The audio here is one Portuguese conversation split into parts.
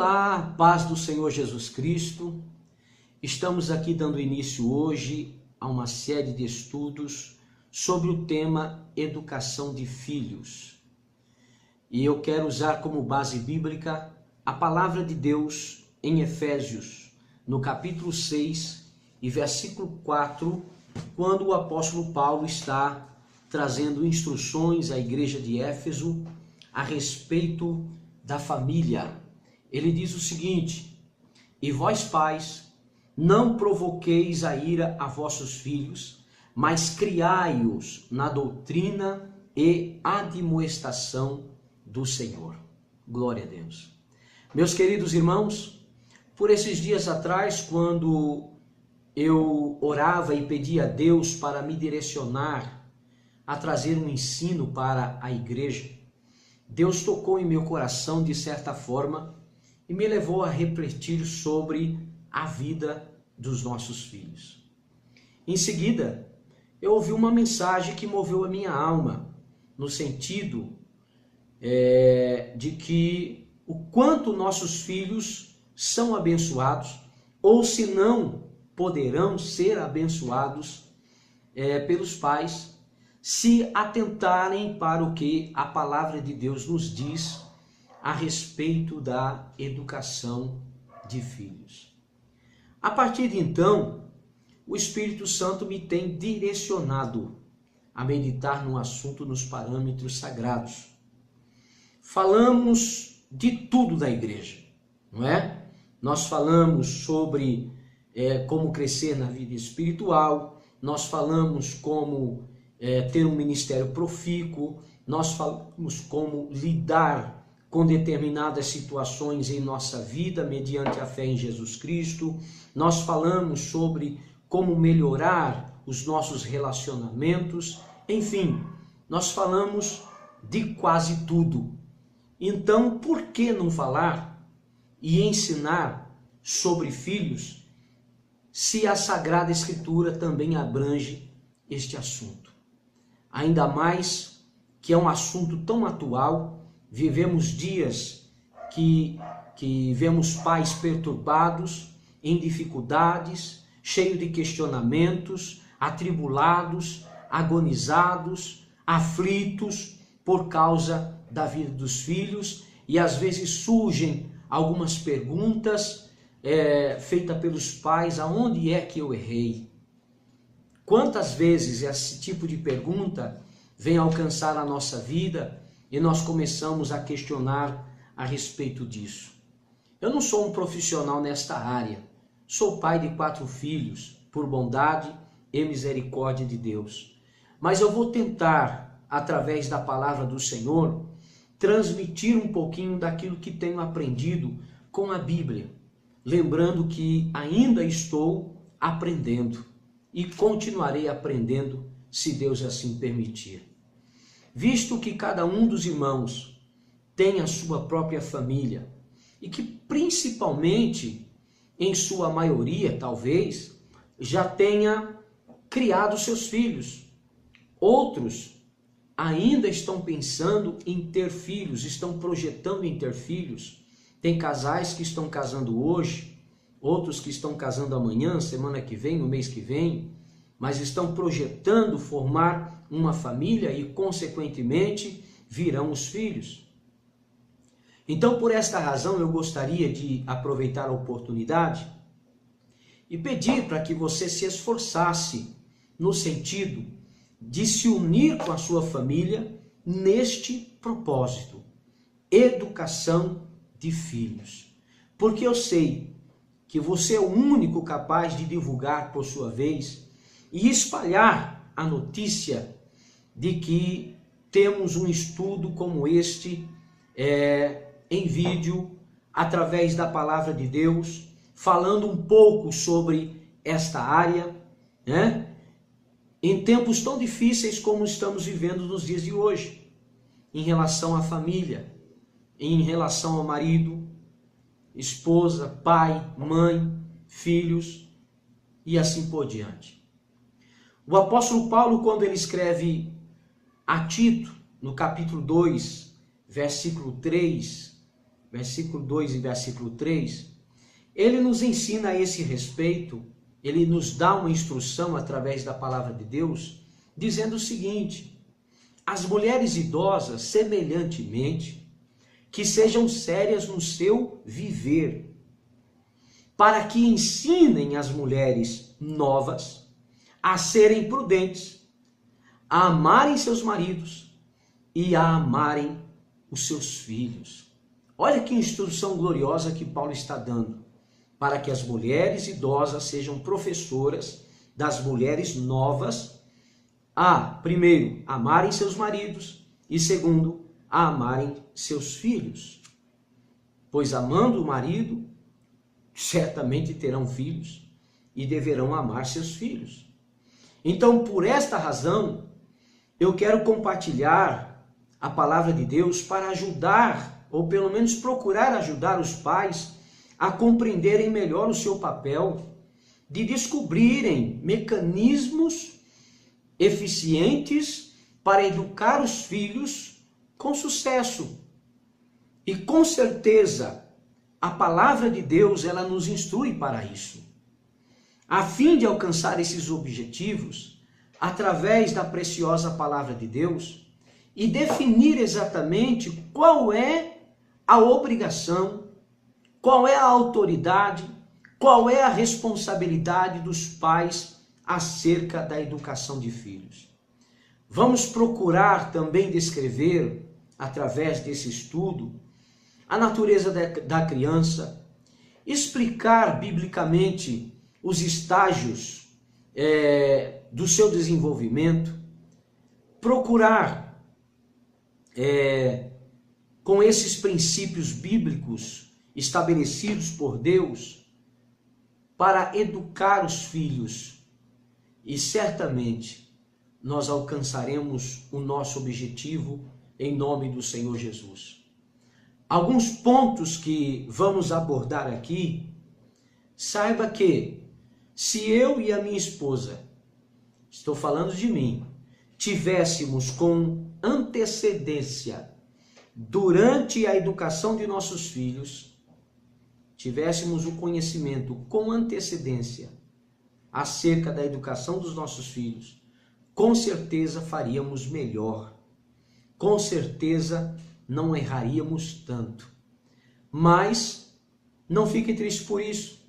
Olá, paz do Senhor Jesus Cristo. Estamos aqui dando início hoje a uma série de estudos sobre o tema educação de filhos. E eu quero usar como base bíblica a palavra de Deus em Efésios, no capítulo 6 e versículo 4, quando o apóstolo Paulo está trazendo instruções à igreja de Éfeso a respeito da família. Ele diz o seguinte: e vós pais, não provoqueis a ira a vossos filhos, mas criai-os na doutrina e admoestação do Senhor. Glória a Deus. Meus queridos irmãos, por esses dias atrás, quando eu orava e pedia a Deus para me direcionar a trazer um ensino para a igreja, Deus tocou em meu coração de certa forma e me levou a refletir sobre a vida dos nossos filhos. Em seguida, eu ouvi uma mensagem que moveu a minha alma, no sentido de que o quanto nossos filhos são abençoados, ou se não poderão ser abençoados pelos pais, se atentarem para o que a palavra de Deus nos diz a respeito da educação de filhos. A partir de então, o Espírito Santo me tem direcionado a meditar no assunto nos parâmetros sagrados. Falamos de tudo da igreja, não é? Nós falamos sobre como crescer na vida espiritual, nós falamos como ter um ministério profícuo, nós falamos como lidar com determinadas situações em nossa vida mediante a fé em Jesus Cristo, nós falamos sobre como melhorar os nossos relacionamentos, enfim, nós falamos de quase tudo. Então, por que não falar e ensinar sobre filhos, se a Sagrada Escritura também abrange este assunto? Ainda mais que é um assunto tão atual. Vivemos dias que vemos pais perturbados, em dificuldades, cheios de questionamentos, atribulados, agonizados, aflitos por causa da vida dos filhos, e às vezes surgem algumas perguntas feitas pelos pais: aonde é que eu errei? Quantas vezes esse tipo de pergunta vem alcançar a nossa vida e nós começamos a questionar a respeito disso? Eu não sou um profissional nesta área, sou pai de 4 filhos, por bondade e misericórdia de Deus. Mas eu vou tentar, através da palavra do Senhor, transmitir um pouquinho daquilo que tenho aprendido com a Bíblia, lembrando que ainda estou aprendendo e continuarei aprendendo, se Deus assim permitir. Visto que cada um dos irmãos tem a sua própria família e que principalmente, em sua maioria talvez, já tenha criado seus filhos. Outros ainda estão pensando em ter filhos, estão projetando em ter filhos. Tem casais que estão casando hoje, outros que estão casando amanhã, semana que vem, no mês que vem, mas estão projetando formar uma família e, consequentemente, virão os filhos. Então, por esta razão, eu gostaria de aproveitar a oportunidade e pedir para que você se esforçasse no sentido de se unir com a sua família neste propósito: educação de filhos. Porque eu sei que você é o único capaz de divulgar, por sua vez, e espalhar a notícia de que temos um estudo como este em vídeo, através da palavra de Deus, falando um pouco sobre esta área, né? Em tempos tão difíceis como estamos vivendo nos dias de hoje, em relação à família, em relação ao marido, esposa, pai, mãe, filhos e assim por diante. O apóstolo Paulo, quando ele escreve a Tito, no capítulo 2, versículo 3, versículo 2 e versículo 3, ele nos ensina a esse respeito, ele nos dá uma instrução através da palavra de Deus, dizendo o seguinte: as mulheres idosas, semelhantemente, que sejam sérias no seu viver, para que ensinem as mulheres novas a serem prudentes, a amarem seus maridos e a amarem os seus filhos. Olha que instrução gloriosa que Paulo está dando, para que as mulheres idosas sejam professoras das mulheres novas a, primeiro, amarem seus maridos e, segundo, a amarem seus filhos. Pois amando o marido, certamente terão filhos e deverão amar seus filhos. Então, por esta razão, eu quero compartilhar a palavra de Deus para ajudar, ou pelo menos procurar ajudar os pais a compreenderem melhor o seu papel, de descobrirem mecanismos eficientes para educar os filhos com sucesso. E com certeza, a palavra de Deus, ela nos instrui para isso. A fim de alcançar esses objetivos, através da preciosa palavra de Deus, e definir exatamente qual é a obrigação, qual é a autoridade, qual é a responsabilidade dos pais acerca da educação de filhos. Vamos procurar também descrever, através desse estudo, a natureza da criança, explicar biblicamente os estágios do seu desenvolvimento, procurar, com esses princípios bíblicos estabelecidos por Deus, para educar os filhos, e certamente nós alcançaremos o nosso objetivo em nome do Senhor Jesus. Alguns pontos que vamos abordar aqui, saiba que se eu e a minha esposa, estou falando de mim, tivéssemos com antecedência durante a educação de nossos filhos, tivéssemos o conhecimento com antecedência acerca da educação dos nossos filhos, com certeza faríamos melhor. Com certeza não erraríamos tanto. Mas não fique triste por isso,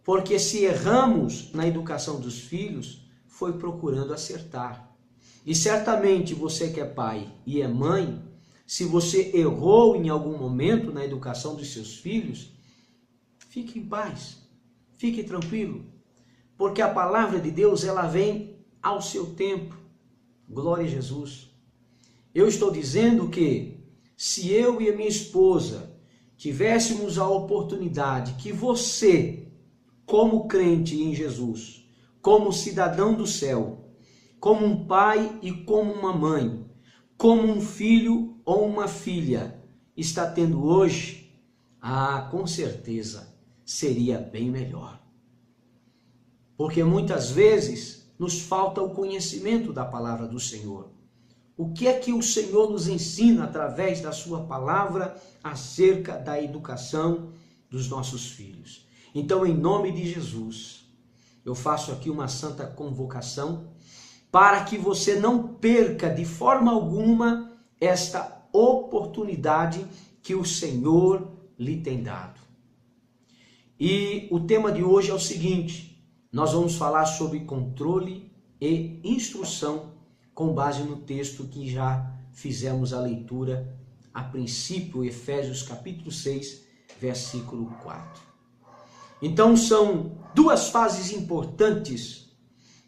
porque se erramos na educação dos filhos, foi procurando acertar. E certamente você que é pai e é mãe, se você errou em algum momento na educação dos seus filhos, fique em paz, fique tranquilo, porque a palavra de Deus, ela vem ao seu tempo. Glória a Jesus. Eu estou dizendo que se eu e a minha esposa tivéssemos a oportunidade que você, como crente em Jesus, como cidadão do céu, como um pai e como uma mãe, como um filho ou uma filha está tendo hoje, com certeza seria bem melhor. Porque muitas vezes nos falta o conhecimento da palavra do Senhor. O que é que o Senhor nos ensina através da sua palavra acerca da educação dos nossos filhos? Então, em nome de Jesus, eu faço aqui uma santa convocação para que você não perca de forma alguma esta oportunidade que o Senhor lhe tem dado. E o tema de hoje é o seguinte: nós vamos falar sobre controle e instrução com base no texto que já fizemos a leitura a princípio, Efésios capítulo 6, versículo 4. Então são duas fases importantes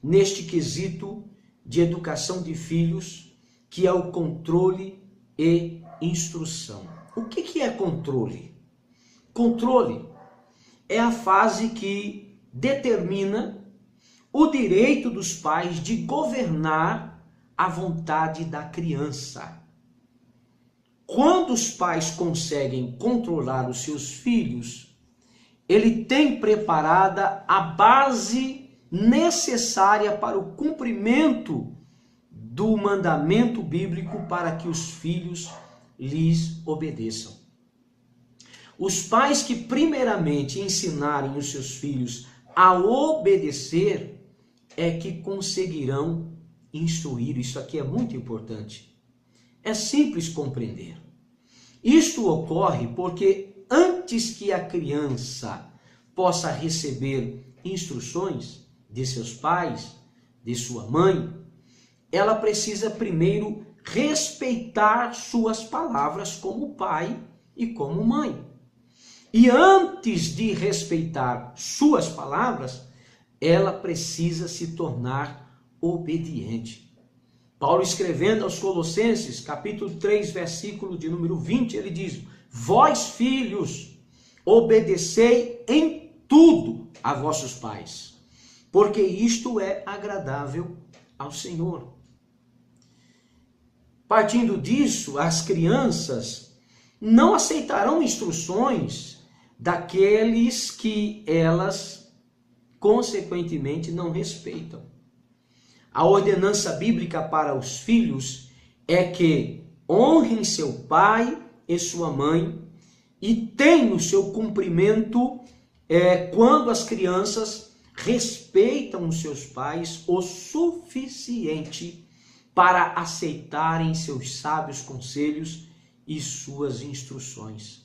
neste quesito de educação de filhos, que é o controle e instrução. O que é controle? Controle é a fase que determina o direito dos pais de governar a vontade da criança. Quando os pais conseguem controlar os seus filhos, ele tem preparada a base necessária para o cumprimento do mandamento bíblico para que os filhos lhes obedeçam. Os pais que primeiramente ensinarem os seus filhos a obedecer é que conseguirão instruir. Isso aqui é muito importante. É simples compreender. Isto ocorre porque antes que a criança possa receber instruções de seus pais, de sua mãe, ela precisa primeiro respeitar suas palavras como pai e como mãe. E antes de respeitar suas palavras, ela precisa se tornar obediente. Paulo, escrevendo aos Colossenses, capítulo 3, versículo de número 20, ele diz: vós, filhos, obedecei em tudo a vossos pais, porque isto é agradável ao Senhor. Partindo disso, as crianças não aceitarão instruções daqueles que elas, consequentemente, não respeitam. A ordenança bíblica para os filhos é que honrem seu pai e sua mãe e tenham o seu cumprimento quando as crianças respeitam os seus pais o suficiente para aceitarem seus sábios conselhos e suas instruções.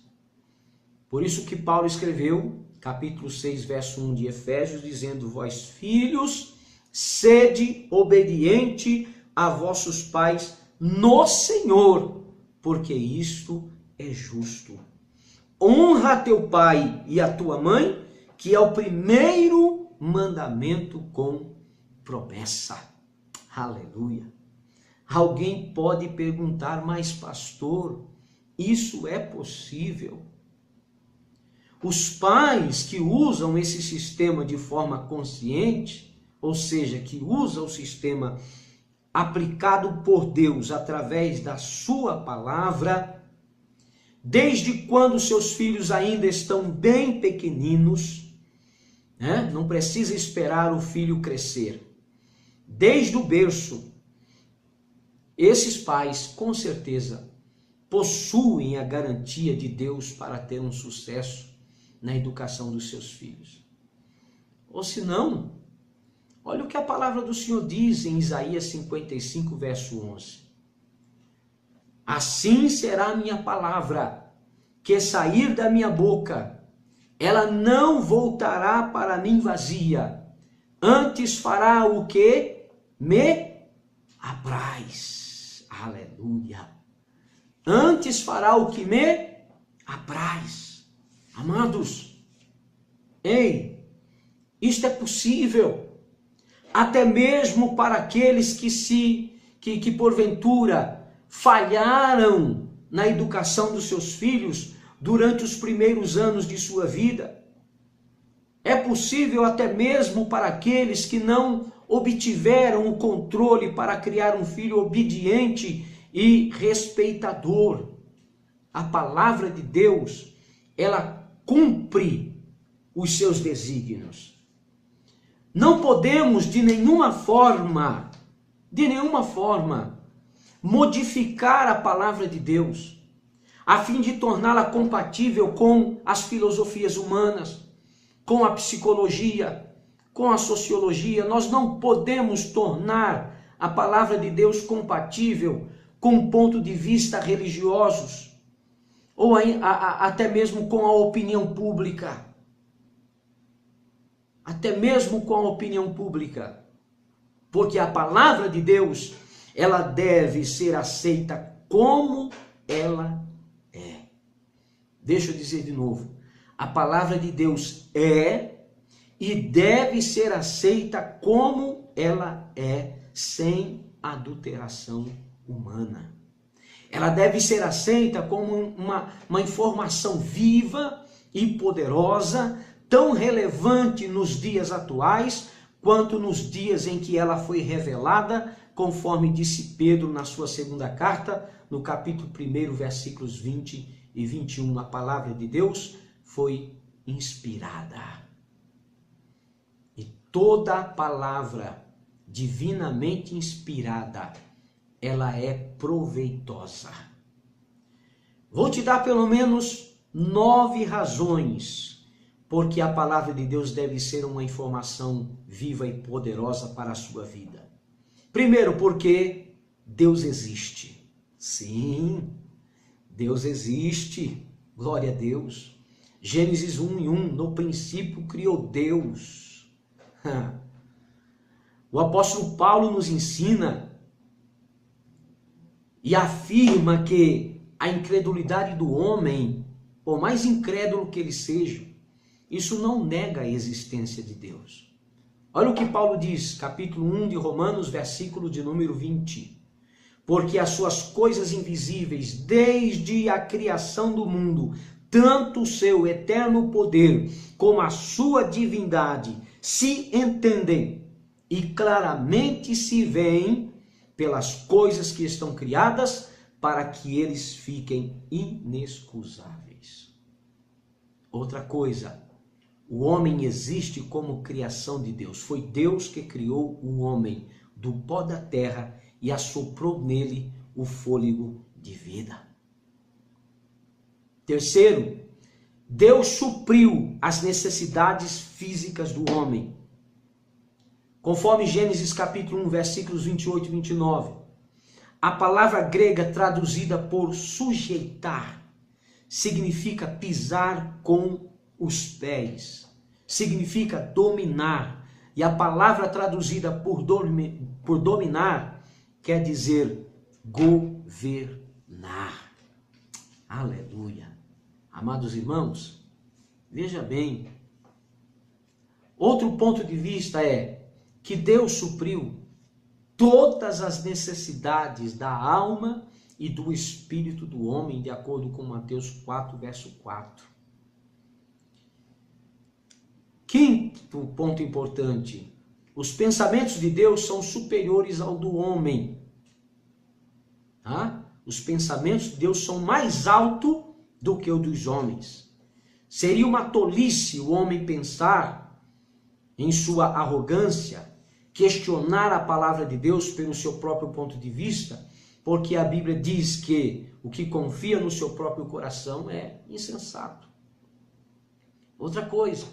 Por isso que Paulo escreveu, capítulo 6, verso 1 de Efésios, dizendo: vós, filhos, sede obediente a vossos pais no Senhor, porque isto é justo. Honra teu pai e a tua mãe, que é o primeiro mandamento com promessa. Aleluia. Alguém pode perguntar: mas pastor, isso é possível? Os pais que usam esse sistema de forma consciente, ou seja, que usam o sistema aplicado por Deus através da sua palavra, desde quando seus filhos ainda estão bem pequeninos, né? Não precisa esperar o filho crescer. Desde o berço, esses pais, com certeza, possuem a garantia de Deus para ter um sucesso na educação dos seus filhos. Ou se não, olha o que a palavra do Senhor diz em Isaías 55, verso 11. Assim será a minha palavra que sair da minha boca, ela não voltará para mim vazia, antes fará o que me apraz. Aleluia. Antes fará o que me apraz. Amados, ei, isto é possível, até mesmo para aqueles que porventura falharam na educação dos seus filhos durante os primeiros anos de sua vida. É possível até mesmo para aqueles que não obtiveram o controle para criar um filho obediente e respeitador. A palavra de Deus, ela cumpre os seus desígnios. Não podemos de nenhuma forma, modificar a palavra de Deus, a fim de torná-la compatível com as filosofias humanas, com a psicologia, com a sociologia. Nós não podemos tornar a palavra de Deus compatível com ponto de vista religiosos, ou até mesmo com a opinião pública. Até mesmo com a opinião pública. Porque a palavra de Deus, ela deve ser aceita como ela é. Deixa eu dizer de novo. A palavra de Deus é e deve ser aceita como ela é, sem adulteração humana. Ela deve ser aceita como uma informação viva e poderosa, tão relevante nos dias atuais, quanto nos dias em que ela foi revelada, conforme disse Pedro na sua segunda carta, no capítulo 1, versículos 20 e 21. A palavra de Deus foi inspirada. E toda palavra divinamente inspirada, ela é proveitosa. Vou te dar pelo menos 9 razões porque a palavra de Deus deve ser uma informação viva e poderosa para a sua vida. Primeiro, porque Deus existe. Sim, Deus existe. Glória a Deus. Gênesis 1:1, no princípio criou Deus. O apóstolo Paulo nos ensina e afirma que a incredulidade do homem, por mais incrédulo que ele seja, isso não nega a existência de Deus. Olha o que Paulo diz, capítulo 1 de Romanos, versículo de número 20. Porque as suas coisas invisíveis, desde a criação do mundo, tanto o seu eterno poder como a sua divindade, se entendem e claramente se veem pelas coisas que estão criadas, para que eles fiquem inexcusáveis. Outra coisa, o homem existe como criação de Deus. Foi Deus que criou o homem do pó da terra e assoprou nele o fôlego de vida. Terceiro, Deus supriu as necessidades físicas do homem. Conforme Gênesis capítulo 1, versículos 28 e 29. A palavra grega traduzida por sujeitar significa pisar com os pés, significa dominar. E a palavra traduzida por dominar quer dizer governar. Aleluia. Amados irmãos, veja bem. Outro ponto de vista é que Deus supriu todas as necessidades da alma e do espírito do homem, de acordo com Mateus 4, verso 4. Quinto ponto importante: os pensamentos de Deus são superiores ao do homem. Os pensamentos de Deus são mais altos do que o dos homens. Seria uma tolice o homem pensar em sua arrogância, questionar a palavra de Deus pelo seu próprio ponto de vista, porque a Bíblia diz que o que confia no seu próprio coração é insensato. Outra coisa,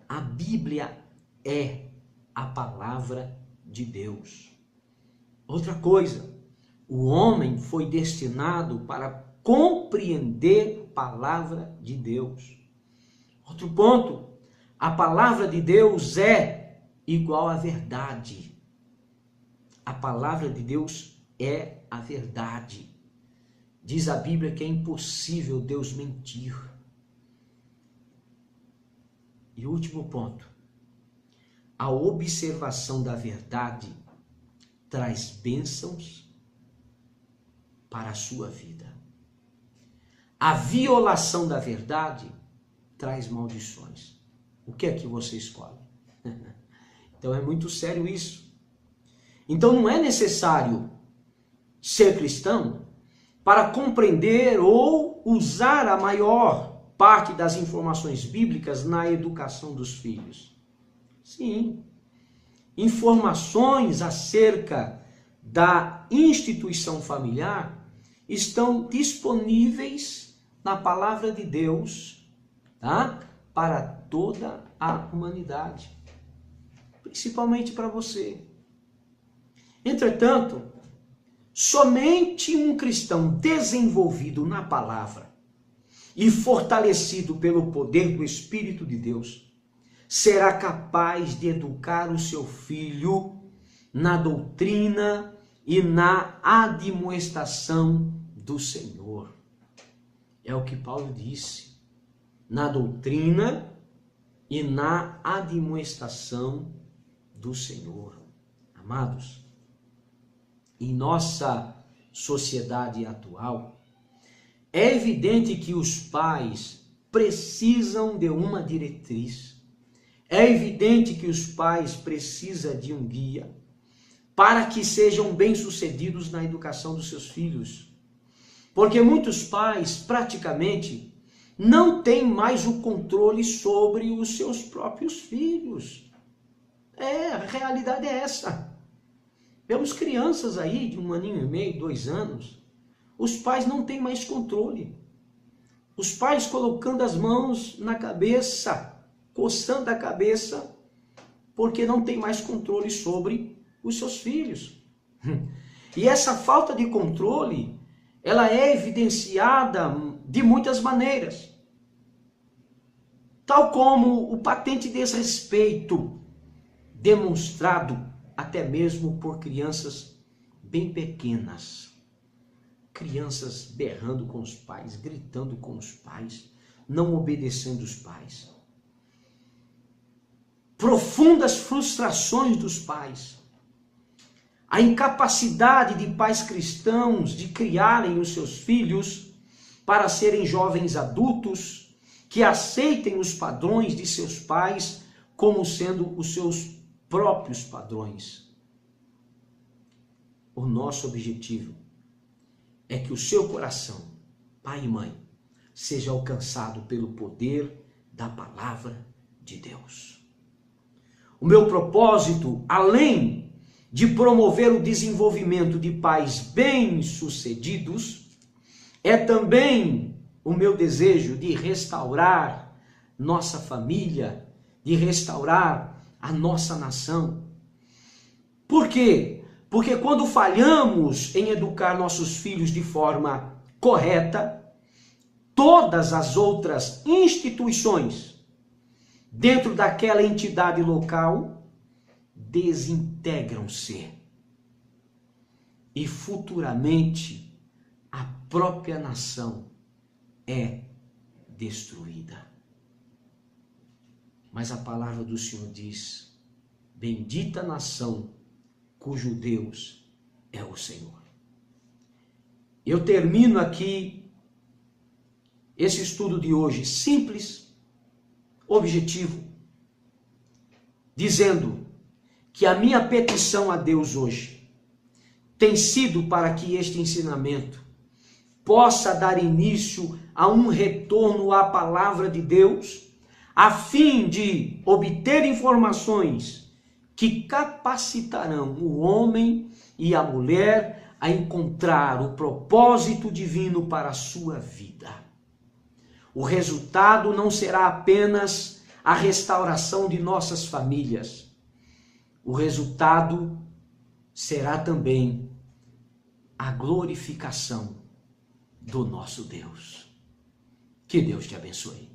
a Bíblia é a palavra de Deus. Outra coisa, o homem foi destinado para compreender a palavra de Deus. Outro ponto, a palavra de Deus é igual à verdade. A palavra de Deus é a verdade. Diz a Bíblia que é impossível Deus mentir. E o último ponto, a observação da verdade traz bênçãos para a sua vida. A violação da verdade traz maldições. O que é que você escolhe? Então é muito sério isso. Então não é necessário ser cristão para compreender ou usar a maior parte das informações bíblicas na educação dos filhos. Sim, informações acerca da instituição familiar estão disponíveis na palavra de Deus, tá? Para toda a humanidade, principalmente para você. Entretanto, somente um cristão desenvolvido na palavra e fortalecido pelo poder do Espírito de Deus será capaz de educar o seu filho na doutrina e na admoestação do Senhor. É o que Paulo disse. Na doutrina e na admoestação do Senhor. Amados, em nossa sociedade atual, é evidente que os pais precisam de uma diretriz. É evidente que os pais precisam de um guia para que sejam bem-sucedidos na educação dos seus filhos. Porque muitos pais, praticamente, não têm mais o controle sobre os seus próprios filhos. A realidade é essa. Vemos crianças aí de 1 aninho e meio, 2 anos, os pais não têm mais controle. Os pais colocando as mãos na cabeça, coçando a cabeça, porque não tem mais controle sobre os seus filhos. E essa falta de controle, ela é evidenciada de muitas maneiras. Tal como o patente desrespeito demonstrado até mesmo por crianças bem pequenas. Crianças berrando com os pais, gritando com os pais, não obedecendo os pais. Profundas frustrações dos pais. A incapacidade de pais cristãos de criarem os seus filhos para serem jovens adultos que aceitem os padrões de seus pais como sendo os seus próprios padrões. O nosso objetivo é que o seu coração, pai e mãe, seja alcançado pelo poder da palavra de Deus. O meu propósito, além de promover o desenvolvimento de pais bem-sucedidos, é também o meu desejo de restaurar nossa família, de restaurar a nossa nação. Por quê? Porque quando falhamos em educar nossos filhos de forma correta, todas as outras instituições dentro daquela entidade local desintegram-se. E futuramente a própria nação é destruída. Mas a palavra do Senhor diz: bendita a nação cujo Deus é o Senhor. Eu termino aqui esse estudo de hoje simples, objetivo, dizendo que a minha petição a Deus hoje tem sido para que este ensinamento possa dar início a um retorno à palavra de Deus, a fim de obter informações que capacitarão o homem e a mulher a encontrar o propósito divino para a sua vida. O resultado não será apenas a restauração de nossas famílias. O resultado será também a glorificação do nosso Deus. Que Deus te abençoe.